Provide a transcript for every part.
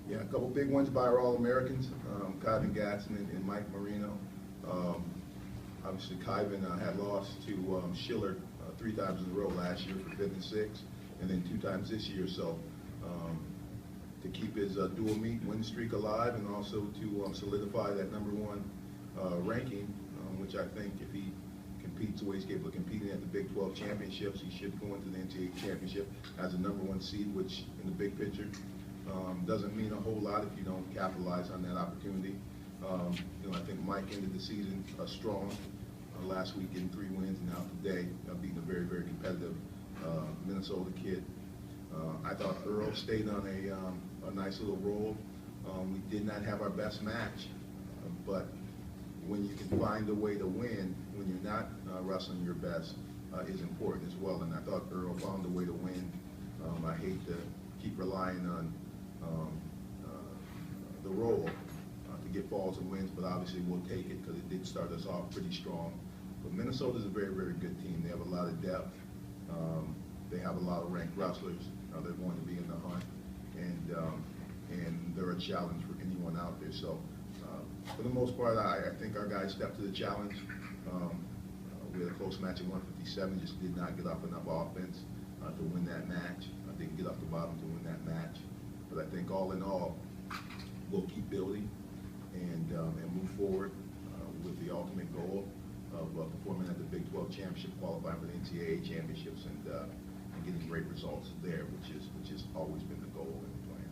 Yeah, a couple big ones by our All-Americans, Kyven Gadson and Mike Moreno. Obviously, Kyven had lost to Schiller 3 times in a row last year for 5th and 6th, and then 2 times this year. So to keep his dual meet win streak alive, and also to solidify that #1 ranking, which I think if he competes the way he's capable of competing at the Big 12 championships, he should go into the NCAA championship as a #1 seed, which in the big picture doesn't mean a whole lot if you don't capitalize on that opportunity. I think Mike ended the season strong last week, getting 3 wins, and now today beating a very, very competitive Minnesota kid. I thought Earl stayed on a nice little roll. We did not have our best match, but when you can find a way to win, when you're not wrestling your best, is important as well. And I thought Earl found a way to win. I hate to keep relying on the roll to get falls and wins, but obviously we'll take it because it did start us off pretty strong. But Minnesota's a very, very good team. They have a lot of depth. They have a lot of ranked wrestlers. They're going to be in the hunt, and they're a challenge for anyone out there. So for the most part, I think our guys stepped to the challenge. We had a close match at 157, just did not get off enough offense to win that match. I didn't get off the bottom to win that match. But I think all in all, we'll keep building and move forward with the ultimate goal of performing at the Big 12 championship, qualifying for the NCAA championships, and getting great results there, which has always been the goal and the plan.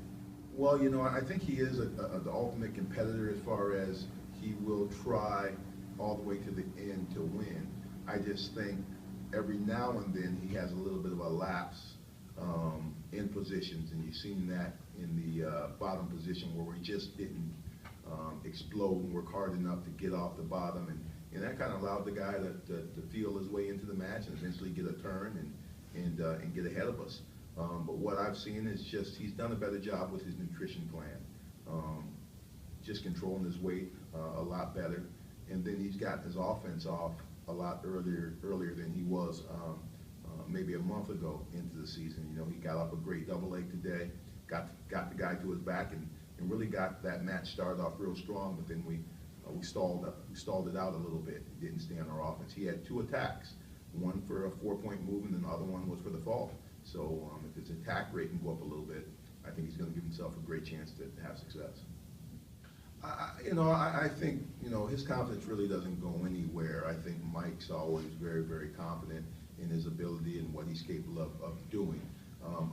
Well, I think he is the ultimate competitor as far as he will try all the way to the end to win. I just think every now and then he has a little bit of a lapse in positions, and you've seen that in the bottom position where we just didn't explode and work hard enough to get off the bottom, and that kind of allowed the guy to feel his way into the match and eventually get a turn and get ahead of us. But what I've seen is just he's done a better job with his nutrition plan, just controlling his weight a lot better, and then he's got his offense off a lot earlier than he was maybe a month ago into the season. He got off a great double leg today, got the guy to his back, and really got that match started off real strong. But then we stalled it out a little bit. Didn't stay on our offense. He had 2 attacks, one for a 4-point move, and then the other one was for the fall. So if his attack rate can go up a little bit, I think he's going to give himself a great chance to have success. I think his confidence really doesn't go anywhere. I think Mike's always very, very confident in his ability and what he's capable of doing.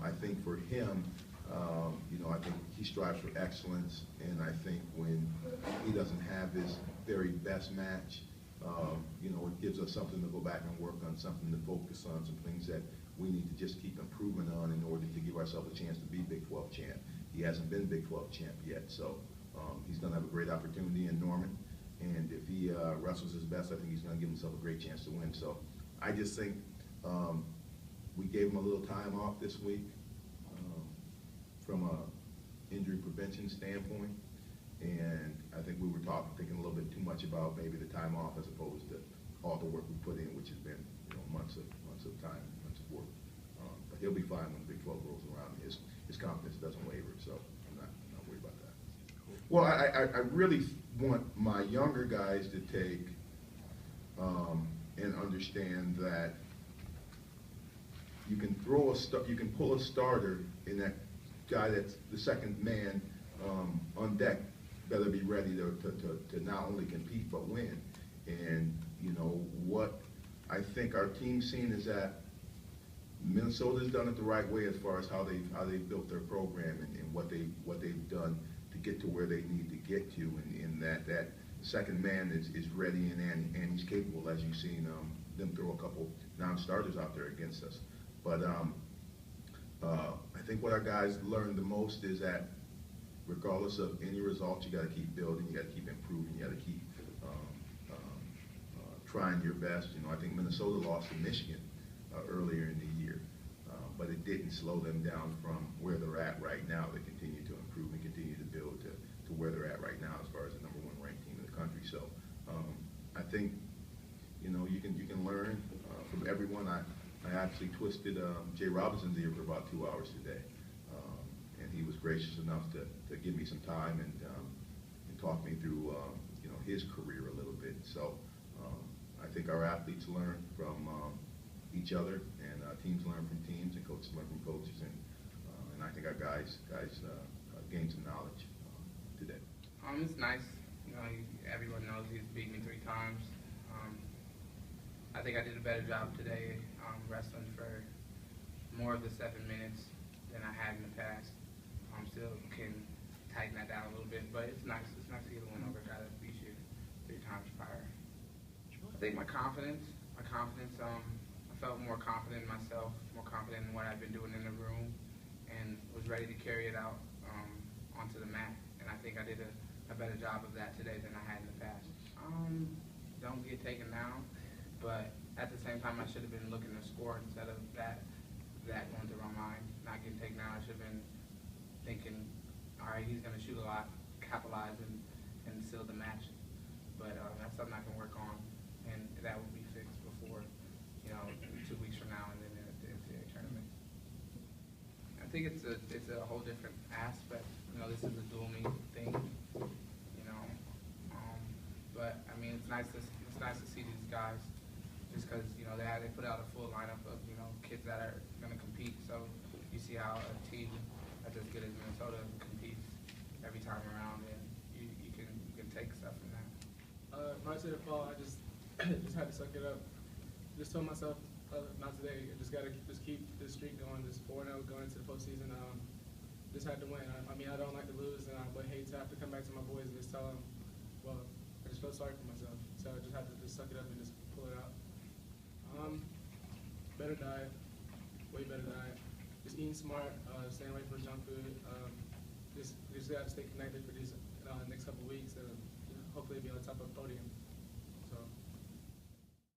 I think for him, I think he strives for excellence, and I think when he doesn't have his very best match, it gives us something to go back and work on, something to focus on, some things that we need to just keep improving on in order to give ourselves a chance to be Big 12 champ. He hasn't been Big 12 champ yet, so he's going to have a great opportunity in Norman, and if he wrestles his best, I think he's going to give himself a great chance to win. So I just think we gave him a little time off this week from a injury prevention standpoint, and I think we were thinking a little bit too much about maybe the time off as opposed to all the work we put in, which has been months of time, months of work. But he'll be fine when the Big 12 rolls around. His confidence doesn't waver, so I'm not worried about that. Well, I really want my younger guys to take and understand that you can pull a starter, in that guy that's the second man on deck better be ready to not only compete but win. And what I think our team's seen is that Minnesota's done it the right way as far as how they've built their program and what they've done to get to where they need to get to, and that second man is ready and he's capable, as you've seen them throw a couple non-starters out there against us. But I think what our guys learned the most is that regardless of any results, you got to keep building, you got to keep improving, you got to keep trying your best. I think Minnesota lost to Michigan earlier in the year, but it didn't slow them down from where they're at right now. They continue to improve and continue to build to where they're at right now as far as the #1 ranked team in the country. So I think you can learn from everyone. I actually twisted Jay Robinson's ear for about 2 hours today, and he was gracious enough to give me some time and talk me through his career a little bit. So I think our athletes learn from each other, and teams learn from teams, and coaches learn from coaches, and I think our guys gained some knowledge today. It's nice. Everyone knows he's beat me 3 times. I think I did a better job today wrestling for more of the 7 minutes than I had in the past. Still can tighten that down a little bit, but it's nice. It's nice to get one over a guy that beat you 3 times prior. I think my confidence. I felt more confident in myself, more confident in what I've been doing in the room, and was ready to carry it out onto the mat. And I think I did a better job of that today than I had in the past. Don't get taken down, but at the same time, I should have been looking to score instead of that going through my mind. Not getting taken down, I should have been thinking, all right, he's going to shoot a lot, capitalize, and seal the match. But that's something I can work on, and that will be fixed before, 2 weeks from now, and then the NCAA tournament. I think it's a whole different aspect. This is a dual meet thing. But I mean, it's nice to see these guys, just because they put out a full lineup of kids that are going to compete. So you see how a team that's as good as Minnesota competes every time around, and you can take stuff from that. When I said fall, I just had to suck it up. Just told myself, not today. I just gotta keep this streak going, this 4-0 going into the postseason. Just had to win. I mean, I don't like to lose, and I would hate to have to come back to my boys and just tell them, well, I just felt sorry for myself. So I just had to suck it up and just pull it out. Better diet, way better diet. Just eating smart, staying away from junk food. Just gotta stay connected for these next couple weeks.